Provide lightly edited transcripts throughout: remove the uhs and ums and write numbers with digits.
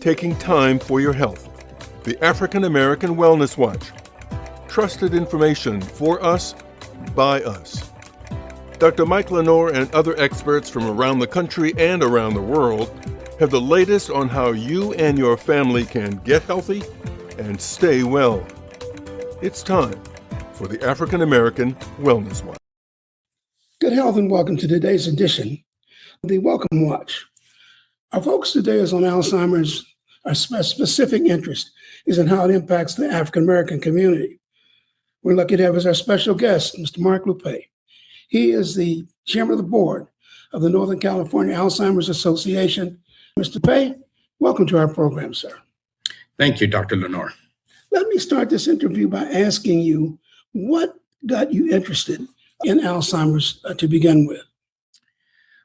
taking time for your health. The African American Wellness Watch. Trusted information for us, by us. Dr. Mike LeNoir and other experts from around the country and around the world have the latest on how you and your family can get healthy and stay well. It's time for the African American Wellness Watch. Good health and welcome to today's edition of the Welcome Watch. Our focus today is on Alzheimer's. Our specific interest is in how it impacts the African American community. We're lucky to have as our special guest, Mr. Mark Loupe. He is the chairman of the board of the Northern California Alzheimer's Association. Mr. Loupe, welcome to our program, sir. Thank you, Dr. LeNoir. Let me start this interview by asking you, what got you interested in Alzheimer's to begin with?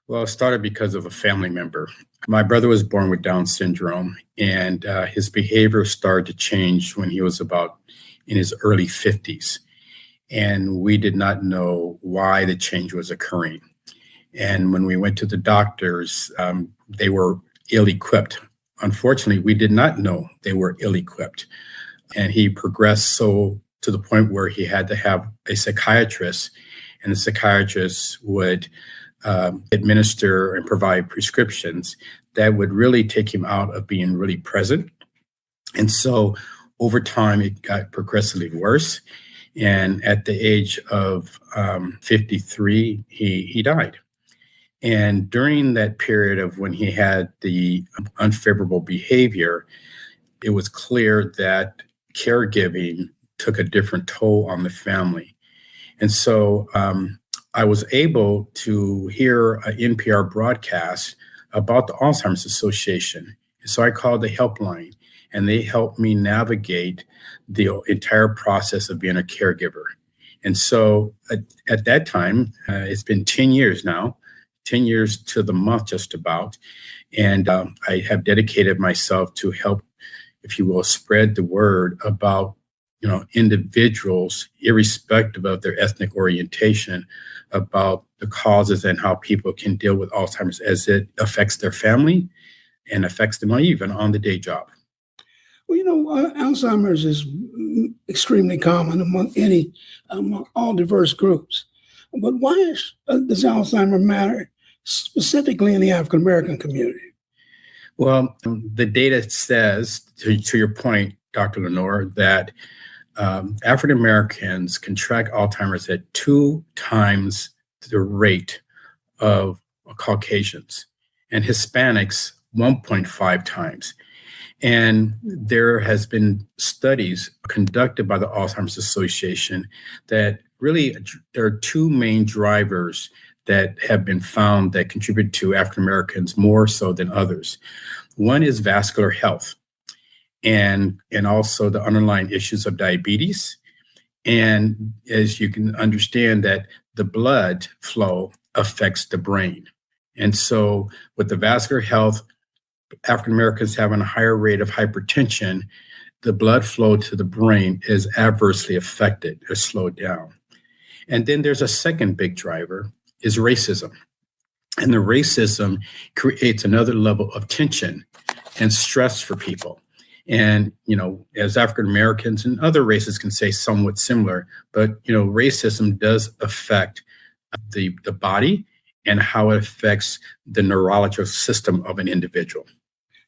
Well, it started because of a family member. My brother was born with Down syndrome, and his behavior started to change when he was about in his early 50s. And we did not know why the change was occurring. And when we went to the doctors, they were ill-equipped. Unfortunately, we did not know they were ill-equipped. And he progressed so to the point where he had to have a psychiatrist, and the psychiatrist would administer and provide prescriptions that would really take him out of being really present. And so over time, it got progressively worse. And at the age of 53, he died. And during that period of when he had the unfavorable behavior, it was clear that caregiving took a different toll on the family. And so I was able to hear an NPR broadcast about the Alzheimer's Association. So I called the helpline, and they helped me navigate the entire process of being a caregiver. And so at that time, it's been 10 years now, 10 years to the month just about. And I have dedicated myself to help, if you will, spread the word about individuals, irrespective of their ethnic orientation, about the causes and how people can deal with Alzheimer's as it affects their family and affects them even on the day job. Well, Alzheimer's is extremely common among all diverse groups. But why does Alzheimer matter specifically in the African American community? Well, the data says, to your point, Dr. LeNoir, that African Americans contract Alzheimer's at 2 times the rate of Caucasians, and Hispanics 1.5 times. And there has been studies conducted by the Alzheimer's Association that really there are 2 main drivers that have been found that contribute to African Americans more so than others. One is vascular health, and also the underlying issues of diabetes. And as you can understand, that the blood flow affects the brain. And so with the vascular health, African Americans having a higher rate of hypertension, the blood flow to the brain is adversely affected or slowed down. And then there's a second big driver, is racism. And the racism creates another level of tension and stress for people. And, as African Americans and other races can say somewhat similar, but, racism does affect the body and how it affects the neurological system of an individual.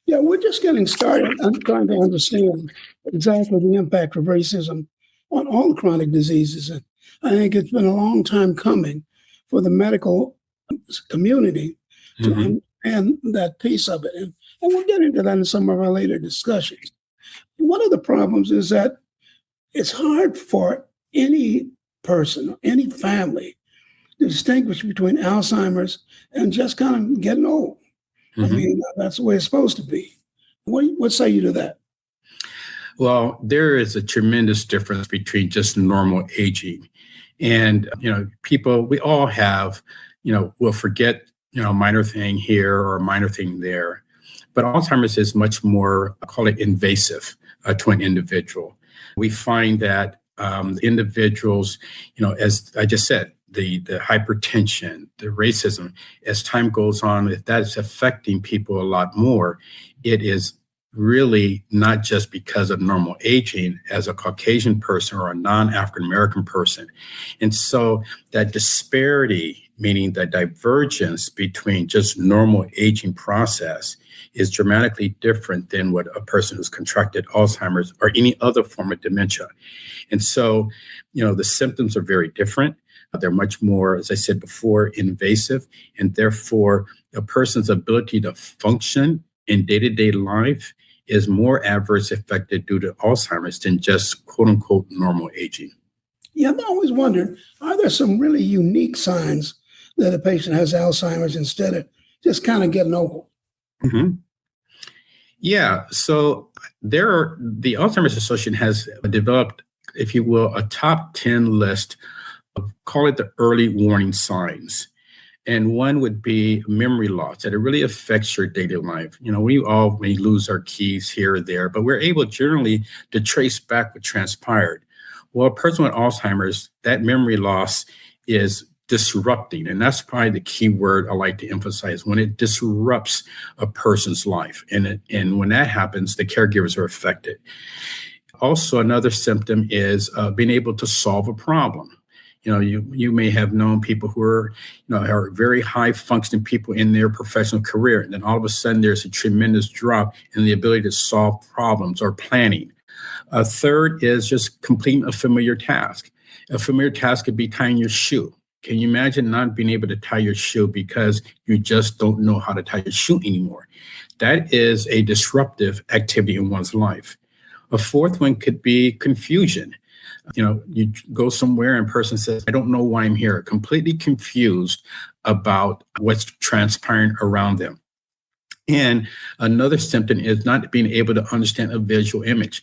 Yeah, we're just getting started. I'm trying to understand exactly the impact of racism on all chronic diseases. And I think it's been a long time coming for the medical community to understand that piece of it. And we'll get into that in some of our later discussions. One of the problems is that it's hard for any person, any family, to distinguish between Alzheimer's and just kind of getting old. I mean, that's the way it's supposed to be. What say you to that? Well, there is a tremendous difference between just normal aging. And, people, we all have, will forget, a minor thing here or a minor thing there. But Alzheimer's is much more, I call it invasive to an individual. We find that individuals, as I just said, the hypertension, the racism, as time goes on, if that is affecting people a lot more, it is really not just because of normal aging as a Caucasian person or a non-African American person. And so that disparity, meaning the divergence between just normal aging process, is dramatically different than what a person who's contracted Alzheimer's or any other form of dementia. And so, the symptoms are very different. They're much more, as I said before, invasive, and therefore a person's ability to function in day-to-day life is more adverse affected due to Alzheimer's than just quote unquote normal aging. Yeah, I've always wondered, are there some really unique signs that a patient has Alzheimer's instead of just kind of getting old? Mm-hmm. Yeah, so the Alzheimer's Association has developed, if you will, a top 10 list of, call it the early warning signs. And one would be memory loss, that it really affects your daily life. We all may lose our keys here or there, but we're able generally to trace back what transpired. Well, a person with Alzheimer's, that memory loss is disrupting. And that's probably the key word I like to emphasize, when it disrupts a person's life. And when that happens, the caregivers are affected. Also, another symptom is being able to solve a problem. You may have known people who are very high functioning people in their professional career. And then all of a sudden there's a tremendous drop in the ability to solve problems or planning. A third is just completing a familiar task. A familiar task could be tying your shoe. Can you imagine not being able to tie your shoe because you just don't know how to tie your shoe anymore? That is a disruptive activity in one's life. A fourth one could be confusion. You go somewhere and a person says, I don't know why I'm here, completely confused about what's transpiring around them. And another symptom is not being able to understand a visual image.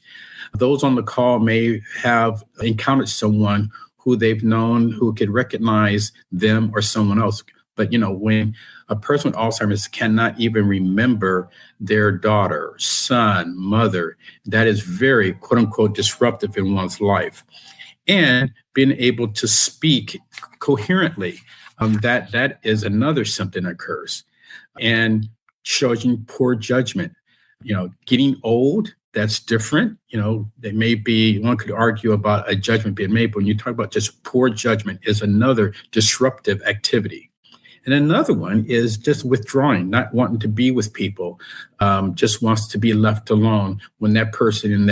Those on the call may have encountered someone who they've known who could recognize them or someone else. But, when a person with Alzheimer's cannot even remember their daughter, son, mother, that is very, quote unquote, disruptive in one's life. And being able to speak coherently, that is another symptom that occurs. And showing poor judgment. Getting old, that's different. There may be, one could argue about a judgment being made, but when you talk about just poor judgment is another disruptive activity. And another one is just withdrawing, not wanting to be with people, just wants to be left alone when that person in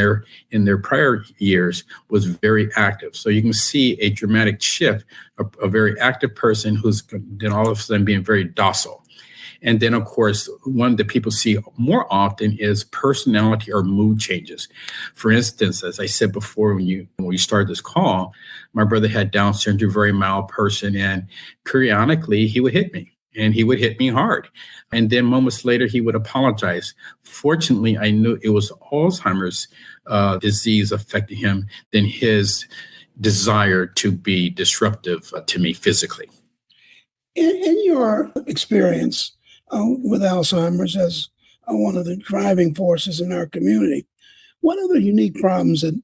their prior years was very active. So you can see a dramatic shift, a very active person who's then all of a sudden being very docile. And then, of course, one that people see more often is personality or mood changes. For instance, as I said before, when we started this call, my brother had Down syndrome, very mild person, and periodically he would hit me, and he would hit me hard. And then moments later, he would apologize. Fortunately, I knew it was Alzheimer's disease affecting him than his desire to be disruptive to me physically. In your experience with Alzheimer's as one of the driving forces in our community, what are the unique problems that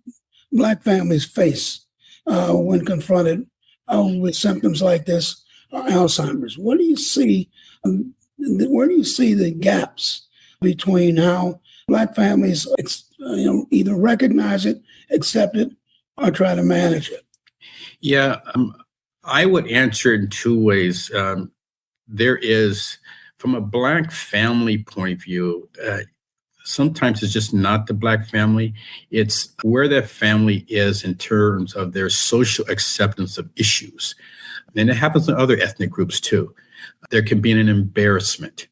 Black families face when confronted with symptoms like this, Alzheimer's? What do you see? Where do you see the gaps between how Black families, either recognize it, accept it, or try to manage it? Yeah, I would answer in two ways. There is, from a Black family point of view, sometimes it's just not the Black family. It's where that family is in terms of their social acceptance of issues. And it happens in other ethnic groups too. There can be an embarrassment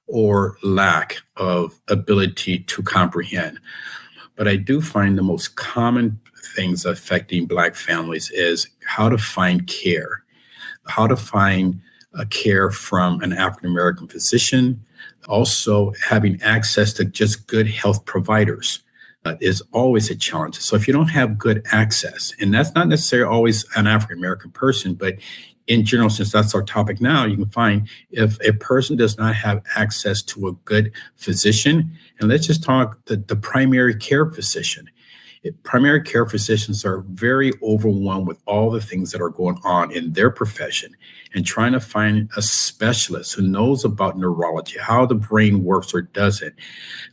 or lack of ability to comprehend. But I do find the most common things affecting Black families is how to find care, how to find care from an African-American physician, also having access to just good health providers is always a challenge. So if you don't have good access, and that's not necessarily always an African-American person, but in general, since that's our topic now, you can find if a person does not have access to a good physician, and let's just talk the primary care physician. Primary care physicians are very overwhelmed with all the things that are going on in their profession, and trying to find a specialist who knows about neurology, how the brain works or doesn't.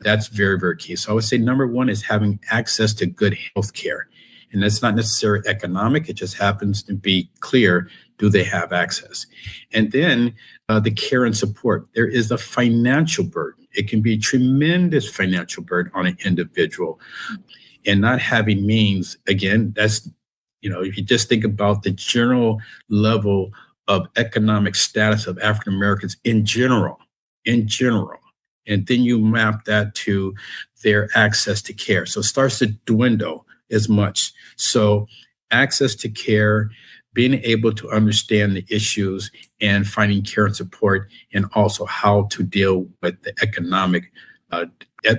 That's very, very key. So I would say number one is having access to good health care. And that's not necessarily economic. It just happens to be clear, do they have access? And then the care and support. There is a financial burden. It can be a tremendous financial burden on an individual. And not having means, again, that's, if you just think about the general level of economic status of African Americans in general, and then you map that to their access to care. So it starts to dwindle as much. So access to care, being able to understand the issues and finding care and support, and also how to deal with the economic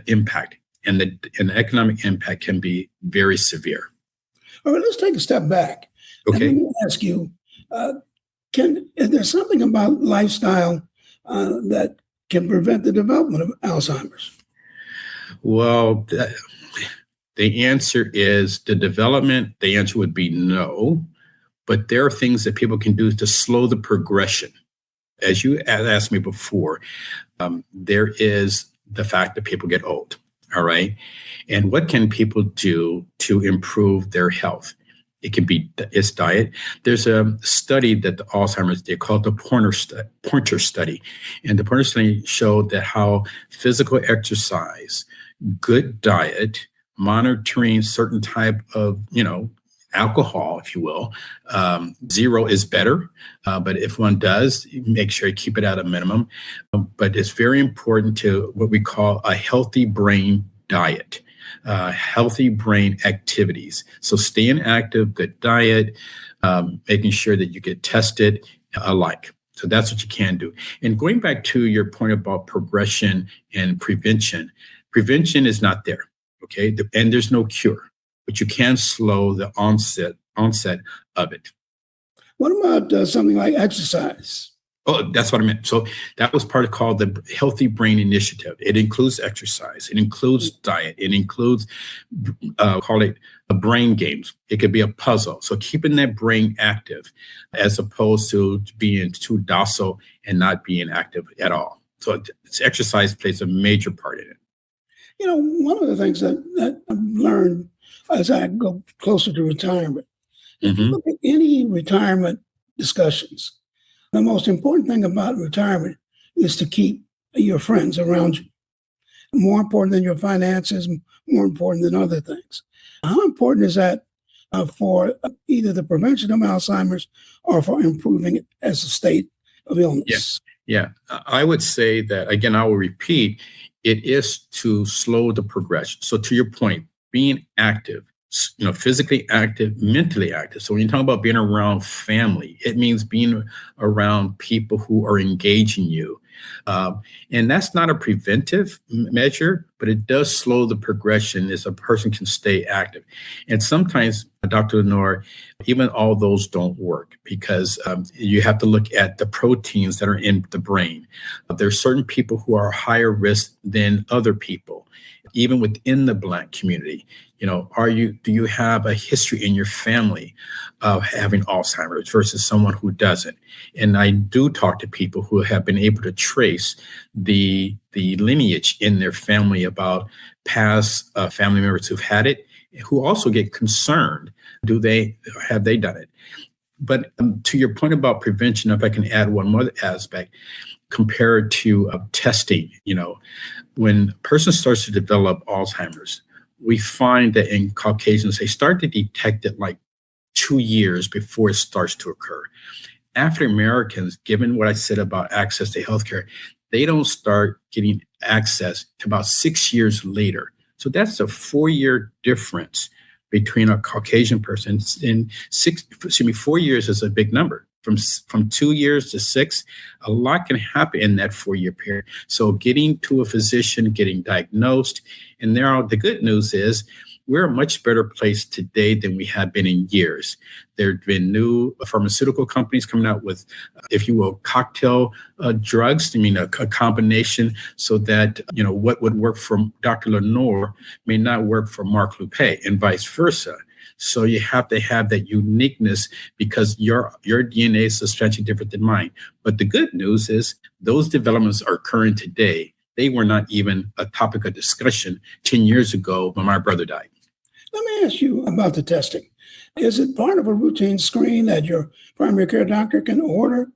impact. And the economic impact can be very severe. All right, let's take a step back. Okay. And let me ask you, is there something about lifestyle that can prevent the development of Alzheimer's? Well, the answer is the answer would be no. But there are things that people can do to slow the progression. As you asked me before, there is the fact that people get old, all right? And what can people do to improve their health? It's diet. There's a study that the Alzheimer's, they call it the Pointer study. And the Pointer study showed that how physical exercise, good diet, monitoring certain type of, alcohol, if you will, zero is better. But if one does, make sure you keep it at a minimum. But it's very important to what we call a healthy brain diet, healthy brain activities. So staying active, good diet, making sure that you get tested alike. So that's what you can do. And going back to your point about progression and prevention is not there, okay? And there's no cure. But you can slow the onset of it. What about something like exercise? Oh, that's what I meant. So that was called the Healthy Brain Initiative. It includes exercise. It includes diet. It includes, call it a brain games. It could be a puzzle. So keeping that brain active as opposed to being too docile and not being active at all. So exercise plays a major part in it. One of the things that I've learned as I go closer to retirement, if you look at any retirement discussions, the most important thing about retirement is to keep your friends around you. More important than your finances, more important than other things. How important is that for either the prevention of Alzheimer's or for improving it as a state of illness? Yeah. I would say that, again, I will repeat, it is to slow the progression. So to your point, being active, physically active, mentally active. So when you talk about being around family, it means being around people who are engaging you. And that's not a preventive measure, but it does slow the progression as a person can stay active. And sometimes, Dr. LeNoir, even all those don't work because you have to look at the proteins that are in the brain. There are certain people who are higher risk than other people, even within the Black community. Do you have a history in your family of having Alzheimer's versus someone who doesn't? And I do talk to people who have been able to trace the lineage in their family about past family members who've had it, who also get concerned. Have they done it? But to your point about prevention, if I can add one more aspect, compared to testing, when a person starts to develop Alzheimer's, we find that in Caucasians, they start to detect it like 2 years before it starts to occur. African Americans, given what I said about access to healthcare, they don't start getting access to about 6 years later. So that's a 4-year difference between a Caucasian person. And 4 years is a big number. From 2 years to 6, a lot can happen in that 4-year period. So getting to a physician, getting diagnosed, and the good news is we're a much better place today than we have been in years. There have been new pharmaceutical companies coming out with, if you will, cocktail drugs. I mean, a combination so that, what would work for Dr. LeNoir may not work for Mark Loupe and vice versa. So you have to have that uniqueness because your DNA is substantially different than mine. But the good news is those developments are occurring today. They were not even a topic of discussion 10 years ago when my brother died. Let me ask you about the testing. Is it part of a routine screen that your primary care doctor can order?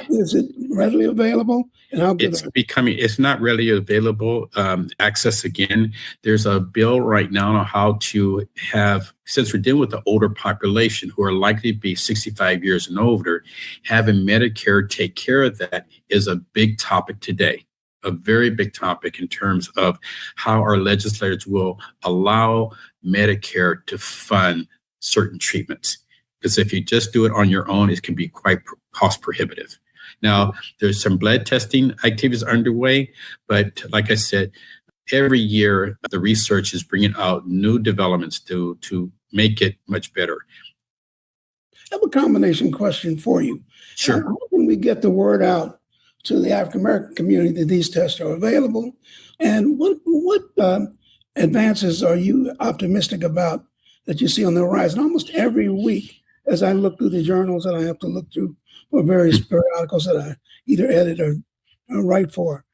Is it readily available? And how good it's not readily available. Access again. There's a bill right now on how to have, since we're dealing with the older population who are likely to be 65 years and older, having Medicare take care of that is a big topic today. A very big topic in terms of how our legislators will allow Medicare to fund certain treatments. Because if you just do it on your own, it can be quite cost prohibitive. Now, there's some blood testing activities underway, but like I said, every year the research is bringing out new developments to make it much better. I have a combination question for you. Sure. How can we get the word out to the African American community that these tests are available? And what advances are you optimistic about that you see on the horizon? Almost every week, as I look through the journals that I have to look through for various periodicals that I either edit or write for,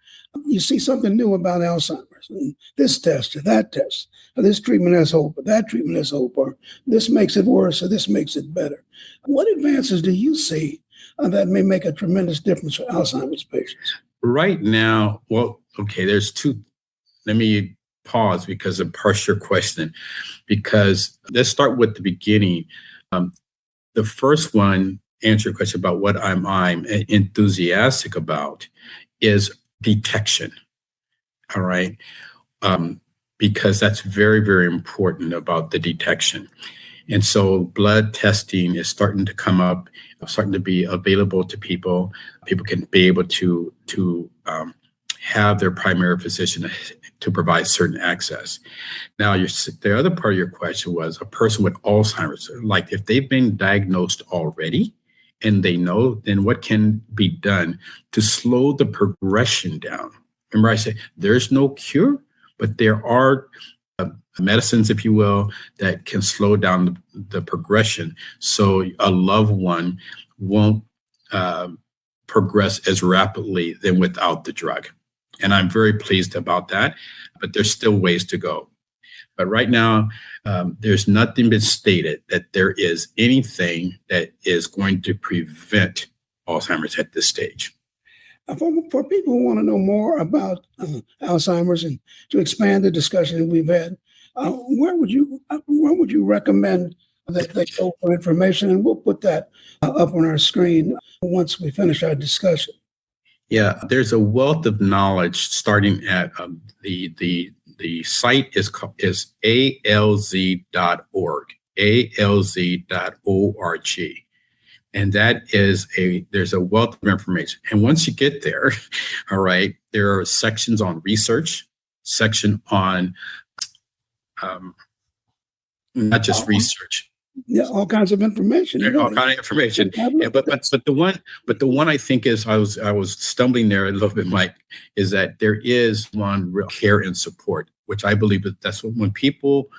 you see something new about Alzheimer's. And this test or that test, or this treatment has hope, or that treatment has hope, or this makes it worse, or this makes it better. What advances do you see that may make a tremendous difference for Alzheimer's patients? Right now, there's two. Let me pause because of parse your question, because let's start with the beginning. The first one, answer your question about what I'm enthusiastic about is detection. All right. Because that's very, very important about the detection. And so blood testing is starting to come up, starting to be available to people. People can be able to have their primary physician to provide certain access. Now, the other part of your question was a person with Alzheimer's, like if they've been diagnosed already and they know, then what can be done to slow the progression down? Remember I said there's no cure, but there are medicines, if you will, that can slow down the progression so a loved one won't progress as rapidly than without the drug. And I'm very pleased about that, but there's still ways to go. But right now, there's nothing been stated that there is anything that is going to prevent Alzheimer's at this stage. For people who want to know more about Alzheimer's and to expand the discussion that we've had, where would you recommend that they go for information? And we'll put that up on our screen once we finish our discussion. Yeah, there's a wealth of knowledge starting at the site is alz.org, alz.org. And there's a wealth of information. And once you get there, all right, there are sections on research, section on not just research. Yeah, all kinds of information. All kinds of information. Yeah, but the one I think is I was stumbling there a little bit, Mike, is that there is one real care and support, which I believe that's when people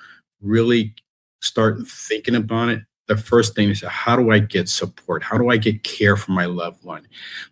really start thinking about it. The first thing is, how do I get support? How do I get care for my loved one?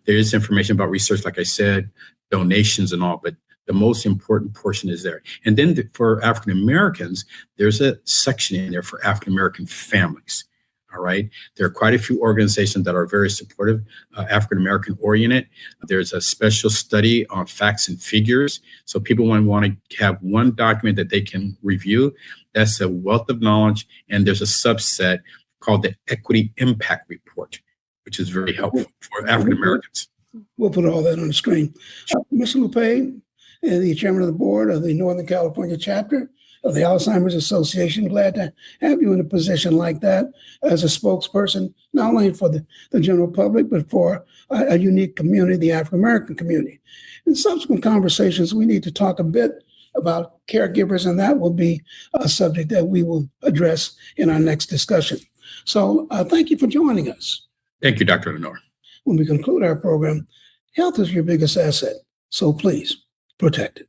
There is information about research, like I said, donations and all, but the most important portion is there. And then for African Americans, there's a section in there for African American families. All right. There are quite a few organizations that are very supportive, African American oriented. There's a special study on facts and figures. So people want to have one document that they can review. That's a wealth of knowledge. And there's a subset called the Equity Impact Report, which is very helpful for African Americans. We'll put all that on the screen. Mr. Loupe, the chairman of the board of the Northern California chapter of the Alzheimer's Association. Glad to have you in a position like that as a spokesperson, not only for the general public, but for a unique community, the African American community. In subsequent conversations, we need to talk a bit about caregivers, and that will be a subject that we will address in our next discussion. So thank you for joining us. Thank you, Dr. LeNoir. When we conclude our program, health is your biggest asset, so please protect it.